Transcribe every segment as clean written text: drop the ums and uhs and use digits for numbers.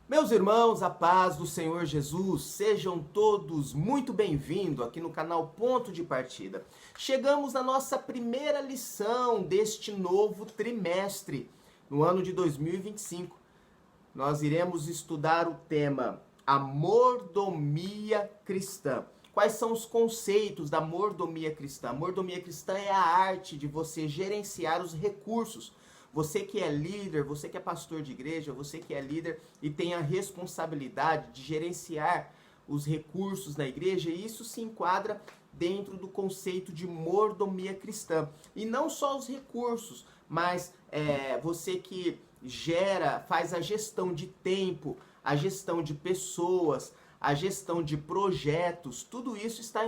Meus irmãos, a paz do Senhor Jesus, sejam todos muito bem-vindos aqui no canal Ponto de Partida. Chegamos na nossa primeira lição deste novo trimestre, no ano de 2025. Nós iremos estudar o tema a mordomia cristã. Quais são os conceitos da mordomia cristã? A mordomia cristã é a arte de você gerenciar os recursos. Você que é líder, você que é pastor de igreja, você que é líder e tem a responsabilidade de gerenciar os recursos na igreja, isso se enquadra dentro do conceito de mordomia cristã. E não só os recursos, mas você que faz a gestão de tempo, a gestão de pessoas, a gestão de projetos, tudo isso está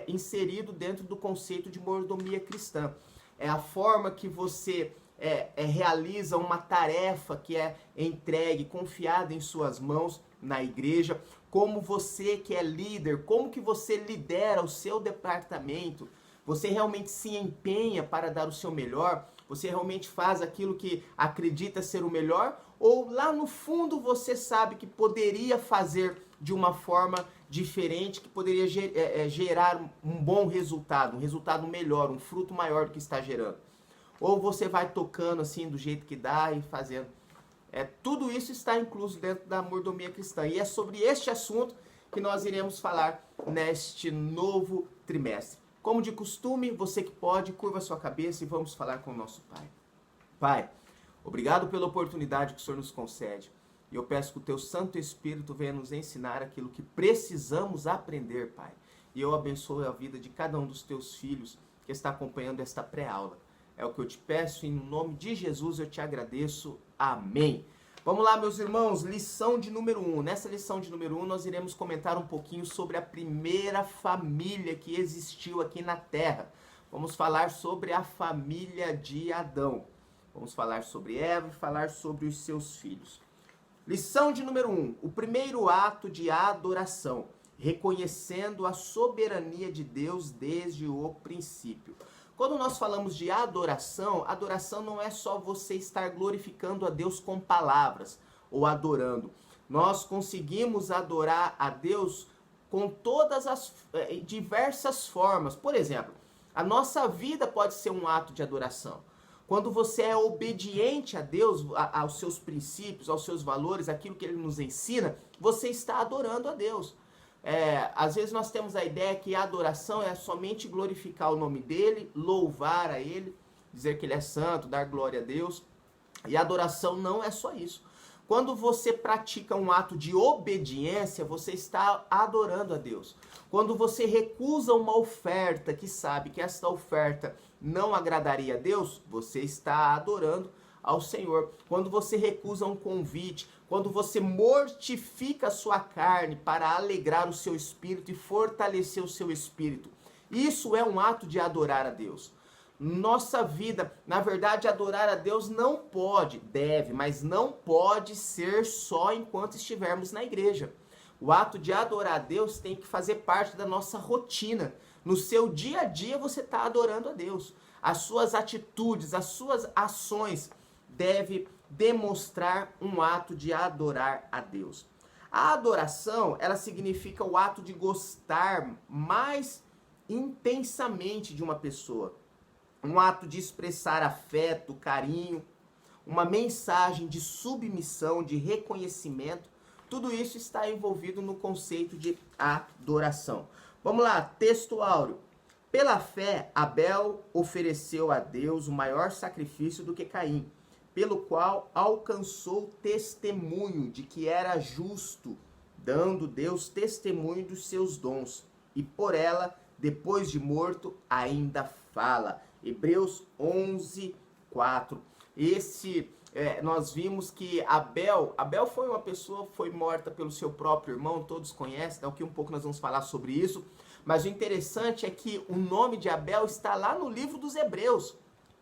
inserido dentro do conceito de mordomia cristã. É a forma que você realiza uma tarefa que é entregue, confiada em suas mãos na igreja, como você que é líder, como que você lidera o seu departamento, você realmente se empenha para dar o seu melhor, você realmente faz aquilo que acredita ser o melhor, ou lá no fundo você sabe que poderia fazer de uma forma diferente, que poderia gerar um bom resultado, um resultado melhor, um fruto maior do que está gerando. Ou você vai tocando assim do jeito que dá e fazendo. Tudo isso está incluso dentro da mordomia cristã. E é sobre este assunto que nós iremos falar neste novo trimestre. Como de costume, você que pode, curva sua cabeça e vamos falar com o nosso Pai. Pai, obrigado pela oportunidade que o Senhor nos concede. E eu peço que o Teu Santo Espírito venha nos ensinar aquilo que precisamos aprender, Pai. E eu abençoo a vida de cada um dos Teus filhos que está acompanhando esta pré-aula. É o que eu te peço, em nome de Jesus eu te agradeço. Amém. Vamos lá, meus irmãos, lição de número 1. Nessa lição de número 1, nós iremos comentar um pouquinho sobre a primeira família que existiu aqui na Terra. Vamos falar sobre a família de Adão. Vamos falar sobre Eva e falar sobre os seus filhos. Lição de número 1. O primeiro ato de adoração, reconhecendo a soberania de Deus desde o princípio. Quando nós falamos de adoração, adoração não é só você estar glorificando a Deus com palavras ou adorando. Nós conseguimos adorar a Deus com todas as diversas formas. Por exemplo, a nossa vida pode ser um ato de adoração. Quando você é obediente a Deus, aos seus princípios, aos seus valores, aquilo que Ele nos ensina, você está adorando a Deus. Às vezes nós temos a ideia que a adoração é somente glorificar o nome dele, louvar a ele, dizer que ele é santo, dar glória a Deus. E a adoração não é só isso. Quando você pratica um ato de obediência, você está adorando a Deus. Quando você recusa uma oferta que sabe que essa oferta não agradaria a Deus, você está adorando ao Senhor. Quando você recusa um convite, quando você mortifica a sua carne para alegrar o seu espírito e fortalecer o seu espírito, isso é um ato de adorar a Deus. Nossa vida, na verdade, adorar a Deus não pode, deve, mas não pode ser só enquanto estivermos na igreja. O ato de adorar a Deus tem que fazer parte da nossa rotina. No seu dia a dia você está adorando a Deus. As suas atitudes, as suas ações deve demonstrar um ato de adorar a Deus. A adoração, ela significa o ato de gostar mais intensamente de uma pessoa. Um ato de expressar afeto, carinho, uma mensagem de submissão, de reconhecimento. Tudo isso está envolvido no conceito de adoração. Vamos lá, texto áureo. Pela fé, Abel ofereceu a Deus o maior sacrifício do que Caim, pelo qual alcançou testemunho de que era justo, dando Deus testemunho dos seus dons. E por ela, depois de morto, ainda fala. Hebreus 11, 4. Nós vimos que Abel foi uma pessoa, foi morta pelo seu próprio irmão, todos conhecem, daqui um pouco nós vamos falar sobre isso. Mas o interessante é que o nome de Abel está lá no livro dos Hebreus.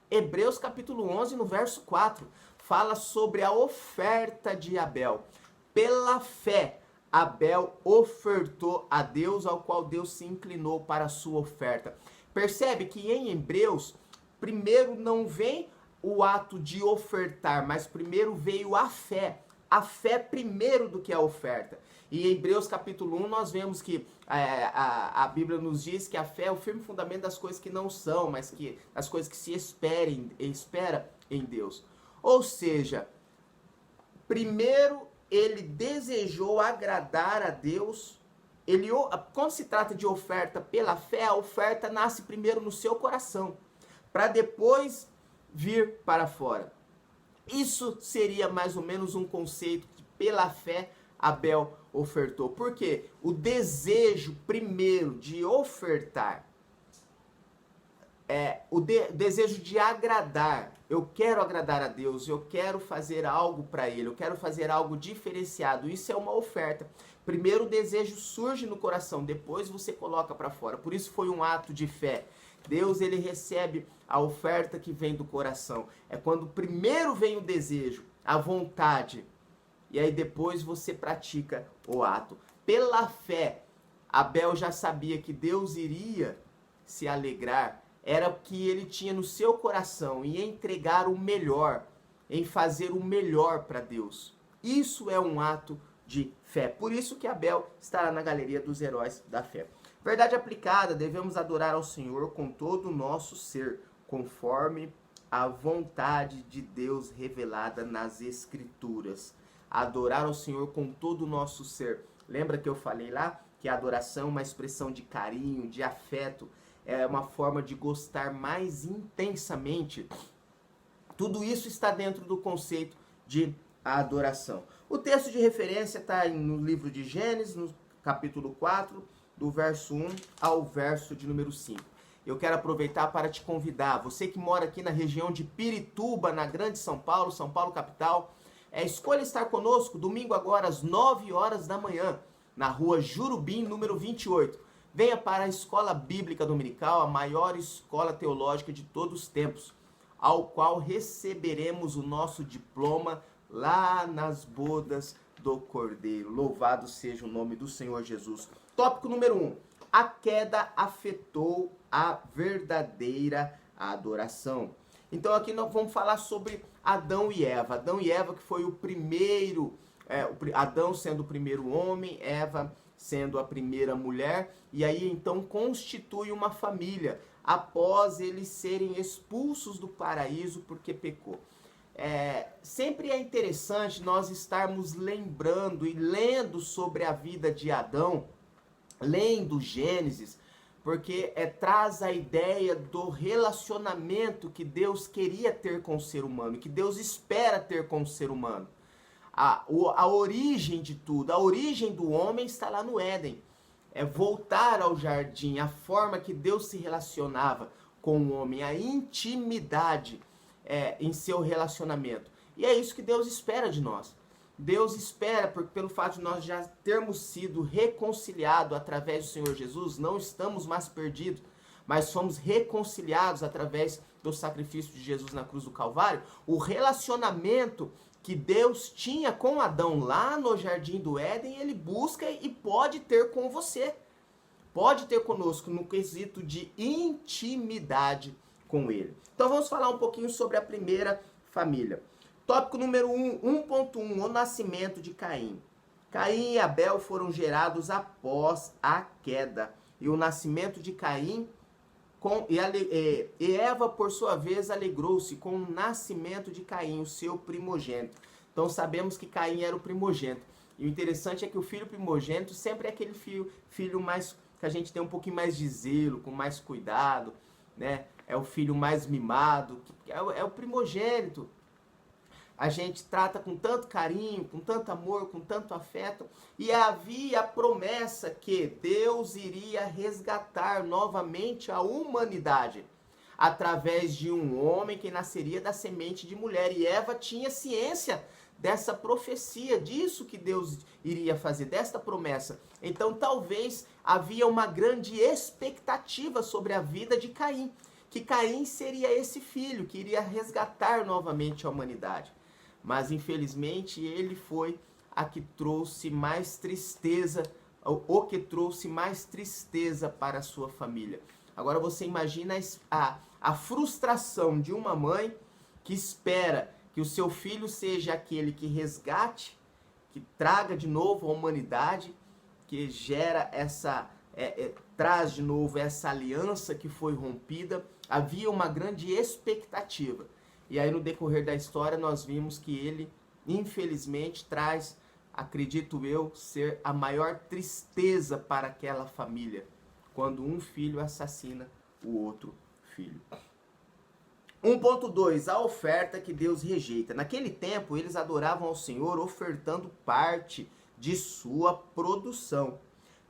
Hebreus capítulo 11, no verso 4, fala sobre a oferta de Abel. Pela fé, Abel ofertou a Deus, ao qual Deus se inclinou para a sua oferta. Percebe que em Hebreus, primeiro não vem o ato de ofertar, mas primeiro veio a fé. a fé primeiro do que a oferta. E em Hebreus capítulo 1 nós vemos que a Bíblia nos diz que a fé é o firme fundamento das coisas que não são, mas que as coisas que se espera em Deus. Ou seja, primeiro ele desejou agradar a Deus. Quando se trata de oferta pela fé, a oferta nasce primeiro no seu coração, para depois vir para fora. Isso seria mais ou menos um conceito que pela fé Abel ofertou. Por quê? O desejo primeiro de ofertar, desejo de agradar. Eu quero agradar a Deus, eu quero fazer algo para Ele, eu quero fazer algo diferenciado. Isso é uma oferta. Primeiro o desejo surge no coração, depois você coloca para fora. Por isso foi um ato de fé. Deus, ele recebe a oferta que vem do coração. É quando primeiro vem o desejo, a vontade, e aí depois você pratica o ato. Pela fé, Abel já sabia que Deus iria se alegrar. Era o que ele tinha no seu coração, em entregar o melhor, em fazer o melhor para Deus. Isso é um ato de fé. Por isso que Abel estará na galeria dos heróis da fé. Verdade aplicada, devemos adorar ao Senhor com todo o nosso ser, conforme a vontade de Deus revelada nas Escrituras. Adorar ao Senhor com todo o nosso ser. Lembra que eu falei lá que a adoração é uma expressão de carinho, de afeto, é uma forma de gostar mais intensamente. Tudo isso está dentro do conceito de adoração. O texto de referência está no livro de Gênesis, no capítulo 4, do verso 1 ao verso de número 5. Eu quero aproveitar para te convidar, você que mora aqui na região de Pirituba, na Grande São Paulo capital, escolha estar conosco domingo agora às 9 horas da manhã, na rua Jurubim, número 28. Venha para a Escola Bíblica Dominical, a maior escola teológica de todos os tempos, ao qual receberemos o nosso diploma lá nas bodas do Cordeiro. Louvado seja o nome do Senhor Jesus. Tópico número 1. A queda afetou a verdadeira adoração. Então aqui nós vamos falar sobre Adão e Eva. Adão e Eva que foi o primeiro, Adão sendo o primeiro homem, Eva sendo a primeira mulher. E aí então constitui uma família após eles serem expulsos do paraíso porque pecou. Sempre é interessante nós estarmos lembrando e lendo sobre a vida de Adão, lendo Gênesis, porque traz a ideia do relacionamento que Deus queria ter com o ser humano, que Deus espera ter com o ser humano. A origem de tudo, a origem do homem está lá no Éden. É voltar ao jardim, a forma que Deus se relacionava com o homem, a intimidade em seu relacionamento. E é isso que Deus espera de nós. Deus espera, porque pelo fato de nós já termos sido reconciliados através do Senhor Jesus, não estamos mais perdidos, mas fomos reconciliados através do sacrifício de Jesus na cruz do Calvário. O relacionamento que Deus tinha com Adão lá no Jardim do Éden, ele busca e pode ter com você. Pode ter conosco no quesito de intimidade com ele. Então vamos falar um pouquinho sobre a primeira família. Tópico número 1.1, o nascimento de Caim. Caim e Abel foram gerados após a queda. E o nascimento de Caim e Eva, por sua vez, alegrou-se com o nascimento de Caim, o seu primogênito. Então sabemos que Caim era o primogênito. E o interessante é que o filho primogênito sempre é aquele filho mais que a gente tem um pouquinho mais de zelo, com mais cuidado, né? É o filho mais mimado, é o primogênito. A gente trata com tanto carinho, com tanto amor, com tanto afeto. E havia a promessa que Deus iria resgatar novamente a humanidade através de um homem que nasceria da semente de mulher. E Eva tinha ciência dessa profecia, disso que Deus iria fazer, desta promessa. Então talvez havia uma grande expectativa sobre a vida de Caim, que Caim seria esse filho que iria resgatar novamente a humanidade. Mas infelizmente ele foi a que trouxe mais tristeza, o que trouxe mais tristeza para a sua família. Agora você imagina a frustração de uma mãe que espera que o seu filho seja aquele que resgate que traga de novo a humanidade, que gera traz de novo essa aliança que foi rompida. Havia uma grande expectativa. E aí no decorrer da história nós vimos que ele, infelizmente, traz, acredito eu, ser a maior tristeza para aquela família, quando um filho assassina o outro filho. 1.2, a oferta que Deus rejeita. Naquele tempo, eles adoravam ao Senhor ofertando parte de sua produção.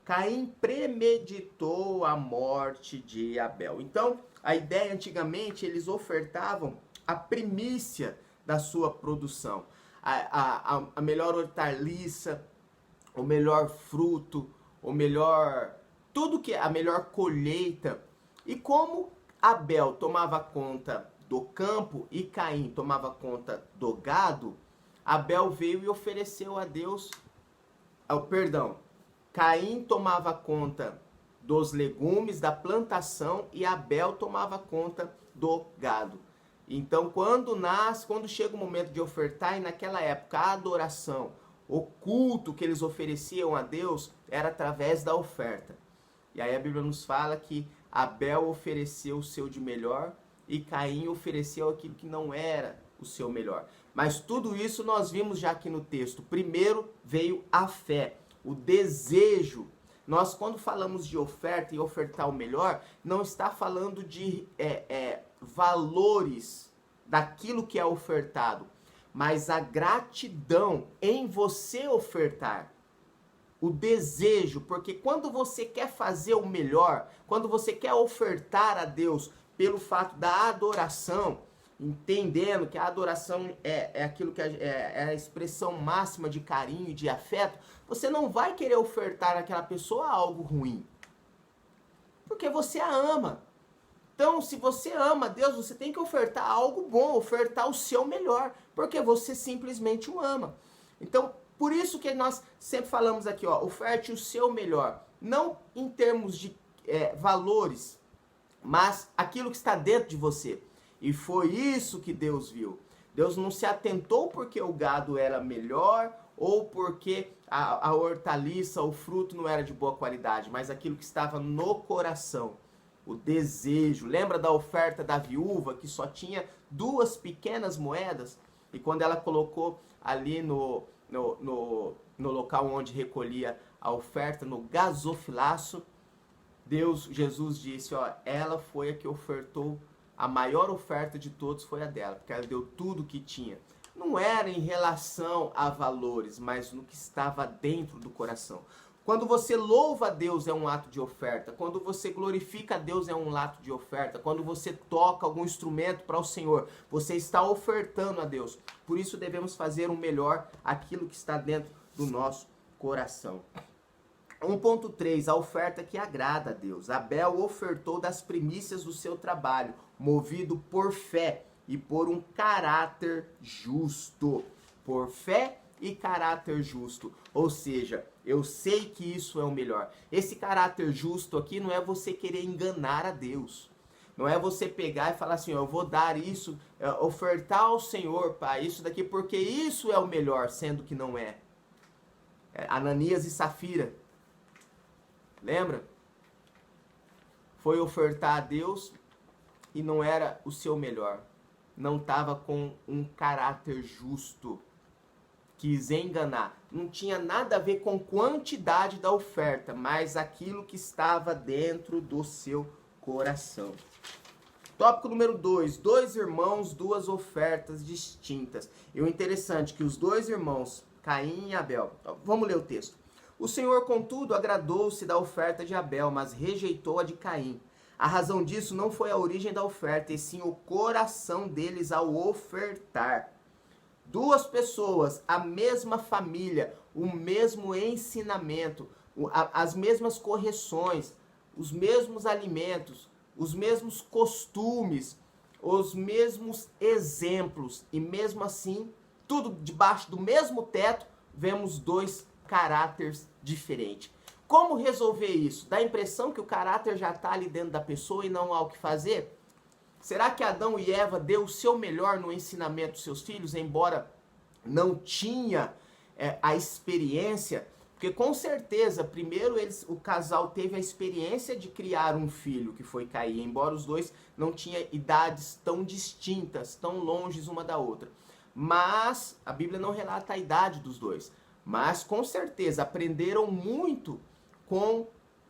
Caim premeditou a morte de Abel. Então, a ideia antigamente, eles ofertavam a primícia da sua produção. A melhor hortaliça, o melhor fruto, o melhor... a melhor colheita. E como Abel tomava conta do campo e Caim tomava conta do gado, Abel veio e ofereceu a Deus, Caim tomava conta dos legumes, da plantação, e Abel tomava conta do gado. Então, quando chega o momento de ofertar, e naquela época a adoração, o culto que eles ofereciam a Deus era através da oferta. E aí a Bíblia nos fala que Abel ofereceu o seu de melhor e Caim ofereceu aquilo que não era o seu melhor. Mas tudo isso nós vimos já aqui no texto. Primeiro veio a fé, o desejo. Nós, quando falamos de oferta e ofertar o melhor, não está falando de valores daquilo que é ofertado, mas a gratidão em você ofertar. O desejo, porque quando você quer fazer o melhor, quando você quer ofertar a Deus pelo fato da adoração, entendendo que a adoração é aquilo que é a expressão máxima de carinho e de afeto, você não vai querer ofertar àquela pessoa algo ruim, porque você a ama. Então, se você ama a Deus, você tem que ofertar algo bom, ofertar o seu melhor, porque você simplesmente o ama. Então, por isso que nós sempre falamos aqui, oferte o seu melhor. Não em termos de valores, mas aquilo que está dentro de você. E foi isso que Deus viu. Deus não se atentou porque o gado era melhor ou porque a hortaliça, o fruto não era de boa qualidade, mas aquilo que estava no coração. O desejo. Lembra da oferta da viúva que só tinha 2 pequenas moedas? E quando ela colocou ali no local onde recolhia a oferta, no gasofilaço, Jesus disse, ela foi a que ofertou, a maior oferta de todos foi a dela, porque ela deu tudo o que tinha. Não era em relação a valores, mas no que estava dentro do coração. Quando você louva a Deus é um ato de oferta. Quando você glorifica a Deus é um ato de oferta. Quando você toca algum instrumento para o Senhor, você está ofertando a Deus. Por isso devemos fazer o melhor, aquilo que está dentro do nosso coração. 1.3, a oferta que agrada a Deus. Abel ofertou das primícias do seu trabalho, movido por fé e por um caráter justo. Por fé e caráter justo. Ou seja, eu sei que isso é o melhor. Esse caráter justo aqui não é você querer enganar a Deus. Não é você pegar e falar assim, eu vou dar isso, ofertar ao Senhor, Pai, isso daqui, porque isso é o melhor, sendo que não é. Ananias e Safira. Lembra? Foi ofertar a Deus e não era o seu melhor. Não estava com um caráter justo. Quis enganar. Não tinha nada a ver com quantidade da oferta, mas aquilo que estava dentro do seu coração. Tópico número 2. 2 irmãos, 2 ofertas distintas. E o interessante é que os 2 irmãos, Caim e Abel. Vamos ler o texto. O Senhor, contudo, agradou-se da oferta de Abel, mas rejeitou a de Caim. A razão disso não foi a origem da oferta, e sim o coração deles ao ofertar. 2 pessoas, a mesma família, o mesmo ensinamento, as mesmas correções, os mesmos alimentos, os mesmos costumes, os mesmos exemplos. E mesmo assim, tudo debaixo do mesmo teto, vemos 2 caráteres diferentes. Como resolver isso? Dá a impressão que o caráter já está ali dentro da pessoa e não há o que fazer? Será que Adão e Eva deu o seu melhor no ensinamento dos seus filhos, embora não tinha a experiência, porque com certeza, primeiro o casal teve a experiência de criar um filho, que foi Caim, embora os dois não tinham idades tão distintas, tão longes uma da outra. Mas a Bíblia não relata a idade dos dois. Mas com certeza aprenderam muito com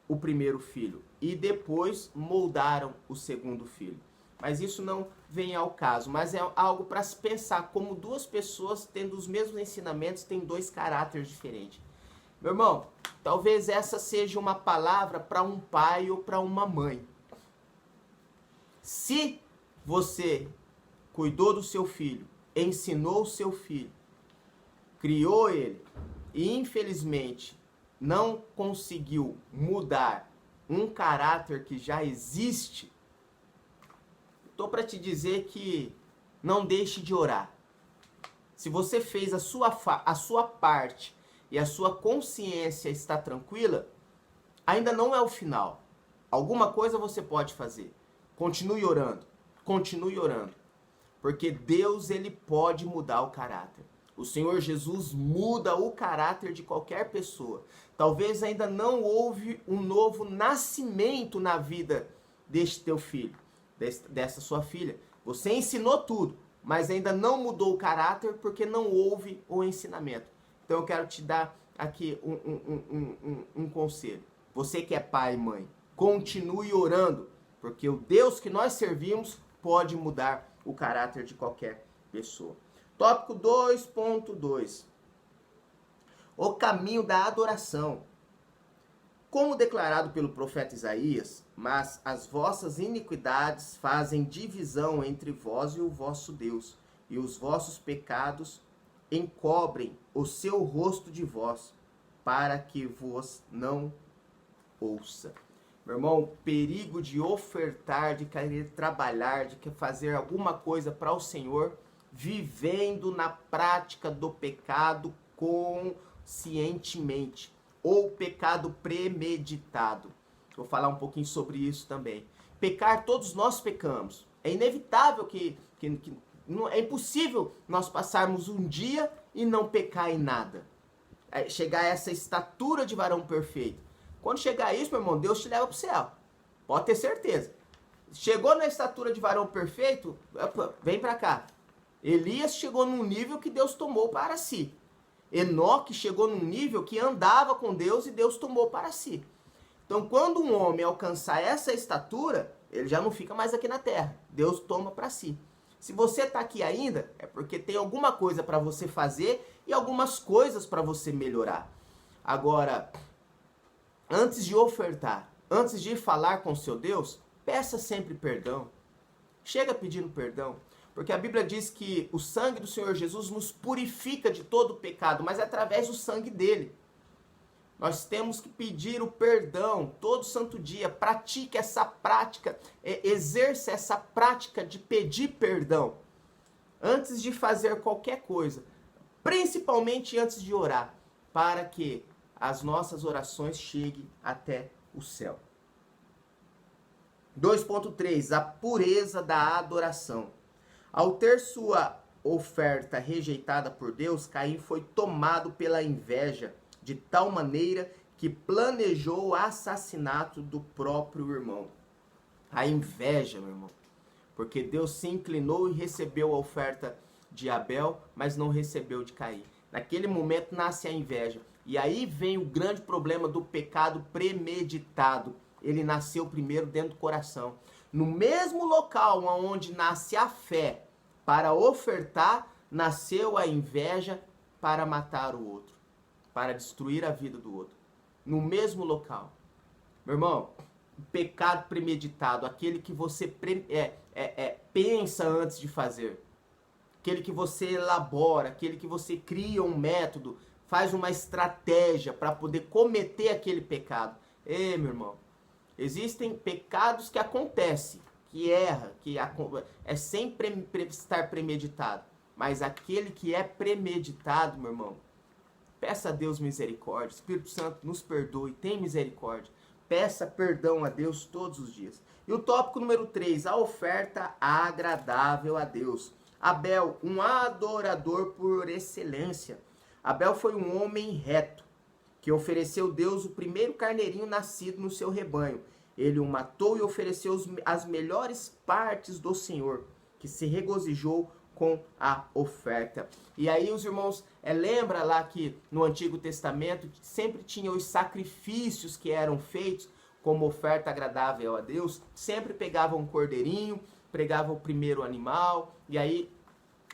o primeiro filho e depois moldaram o segundo filho. Mas isso não vem ao caso, mas é algo para se pensar, como duas pessoas tendo os mesmos ensinamentos têm dois caráteres diferentes. Meu irmão, talvez essa seja uma palavra para um pai ou para uma mãe. Se você cuidou do seu filho, ensinou o seu filho, criou ele e infelizmente não conseguiu mudar um caráter que já existe, estou para te dizer que não deixe de orar. Se você fez a sua parte e a sua consciência está tranquila, ainda não é o final. Alguma coisa você pode fazer. Continue orando. Continue orando. Porque Deus, ele pode mudar o caráter. O Senhor Jesus muda o caráter de qualquer pessoa. Talvez ainda não houve um novo nascimento na vida deste teu filho, dessa sua filha. Você ensinou tudo, mas ainda não mudou o caráter porque não houve o ensinamento. Então eu quero te dar aqui um conselho. Você que é pai e mãe, continue orando, porque o Deus que nós servimos pode mudar o caráter de qualquer pessoa. Tópico 2.2. O caminho da adoração. Como declarado pelo profeta Isaías, mas as vossas iniquidades fazem divisão entre vós e o vosso Deus, e os vossos pecados encobrem o seu rosto de vós, para que vos não ouça. Meu irmão, o perigo de ofertar, de querer trabalhar, de fazer alguma coisa para o Senhor, vivendo na prática do pecado conscientemente, ou pecado premeditado. Vou falar um pouquinho sobre isso também. Pecar, todos nós pecamos. É inevitável é impossível nós passarmos um dia e não pecar em nada. Chegar a essa estatura de varão perfeito. Quando chegar isso, meu irmão, Deus te leva para o céu. Pode ter certeza. Chegou na estatura de varão perfeito, opa, vem para cá. Elias chegou num nível que Deus tomou para si. Enoque chegou num nível que andava com Deus e Deus tomou para si. Então, quando um homem alcançar essa estatura, ele já não fica mais aqui na terra. Deus toma para si. Se você está aqui ainda, é porque tem alguma coisa para você fazer e algumas coisas para você melhorar. Agora, antes de ofertar, antes de falar com o seu Deus, peça sempre perdão. Chega pedindo perdão. Porque a Bíblia diz que o sangue do Senhor Jesus nos purifica de todo o pecado, mas é através do sangue dele. Nós temos que pedir o perdão todo santo dia. Pratique essa prática, exerça essa prática de pedir perdão antes de fazer qualquer coisa, principalmente antes de orar, para que as nossas orações cheguem até o céu. 2.3. A pureza da adoração. Ao ter sua oferta rejeitada por Deus, Caim foi tomado pela inveja, de tal maneira que planejou o assassinato do próprio irmão. A inveja, meu irmão. Porque Deus se inclinou e recebeu a oferta de Abel, mas não recebeu de Caim. Naquele momento nasce a inveja. E aí vem o grande problema do pecado premeditado. Ele nasceu primeiro dentro do coração. No mesmo local onde nasce a fé para ofertar, nasceu a inveja para matar o outro, para destruir a vida do outro. No mesmo local. Meu irmão, o pecado premeditado, aquele que você pensa antes de fazer, aquele que você elabora, aquele que você cria um método, faz uma estratégia para poder cometer aquele pecado. Ei, meu irmão, existem pecados que acontecem, que erra, que é sem estar premeditado. Mas aquele que é premeditado, meu irmão, peça a Deus misericórdia. Espírito Santo, nos perdoe, tem misericórdia. Peça perdão a Deus todos os dias. E o tópico número 3, a oferta agradável a Deus. Abel, um adorador por excelência. Abel foi um homem reto, que ofereceu a Deus o primeiro carneirinho nascido no seu rebanho. Ele o matou e ofereceu as melhores partes do Senhor, que se regozijou com a oferta. E aí os irmãos, lembra lá que no Antigo Testamento sempre tinha os sacrifícios que eram feitos como oferta agradável a Deus, sempre pegavam um cordeirinho, pregavam o primeiro animal, e aí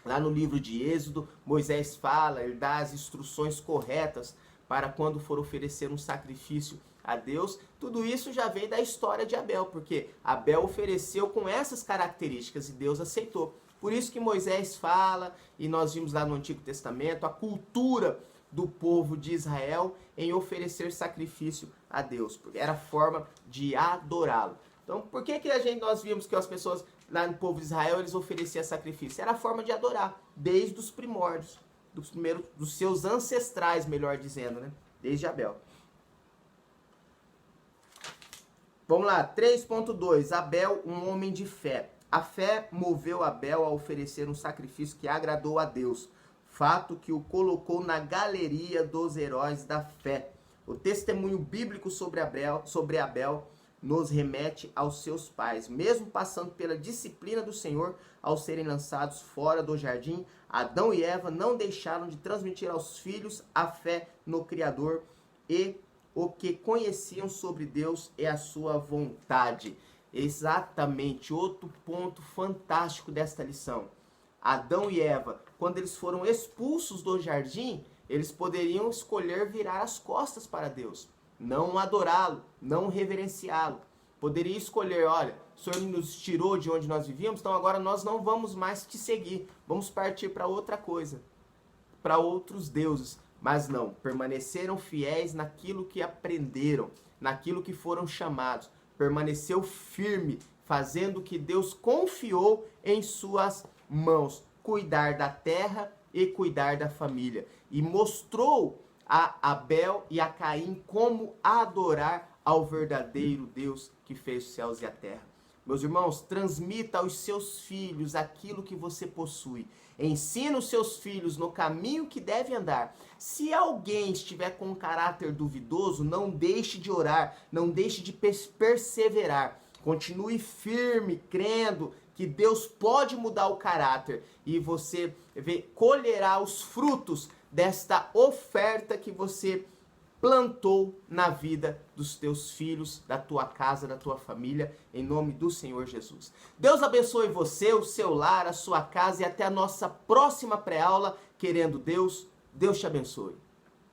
lá no livro de Êxodo, Moisés fala, ele dá as instruções corretas para quando for oferecer um sacrifício a Deus. Tudo isso já vem da história de Abel, porque Abel ofereceu com essas características e Deus aceitou. Por isso que Moisés fala, e nós vimos lá no Antigo Testamento, a cultura do povo de Israel em oferecer sacrifício a Deus, porque era a forma de adorá-lo. Então, por que nós vimos que as pessoas lá no povo de Israel, eles ofereciam sacrifício? Era a forma de adorar, desde os primórdios, dos seus ancestrais, melhor dizendo, né? Desde Abel. Vamos lá, 3.2, Abel, um homem de fé. A fé moveu Abel a oferecer um sacrifício que agradou a Deus, fato que o colocou na galeria dos heróis da fé. O testemunho bíblico sobre Abel nos remete aos seus pais. Mesmo passando pela disciplina do Senhor, ao serem lançados fora do jardim, Adão e Eva não deixaram de transmitir aos filhos a fé no Criador e o que conheciam sobre Deus e a sua vontade. Exatamente, outro ponto fantástico desta lição. Adão e Eva, quando eles foram expulsos do jardim, eles poderiam escolher virar as costas para Deus, não adorá-lo, não reverenciá-lo. Poderia escolher, olha, o Senhor nos tirou de onde nós vivíamos, então agora nós não vamos mais te seguir, vamos partir para outra coisa, para outros deuses. Mas não, permaneceram fiéis naquilo que aprenderam, naquilo que foram chamados. Permaneceu firme, fazendo o que Deus confiou em suas mãos, cuidar da terra e cuidar da família. E mostrou a Abel e a Caim como adorar ao verdadeiro Deus que fez os céus e a terra. Meus irmãos, transmita aos seus filhos aquilo que você possui. Ensina os seus filhos no caminho que deve andar. Se alguém estiver com um caráter duvidoso, não deixe de orar, não deixe de perseverar. Continue firme, crendo que Deus pode mudar o caráter e você colherá os frutos desta oferta que você plantou na vida dos teus filhos, da tua casa, da tua família, em nome do Senhor Jesus. Deus abençoe você, o seu lar, a sua casa e até a nossa próxima pré-aula. Querendo Deus, Deus te abençoe.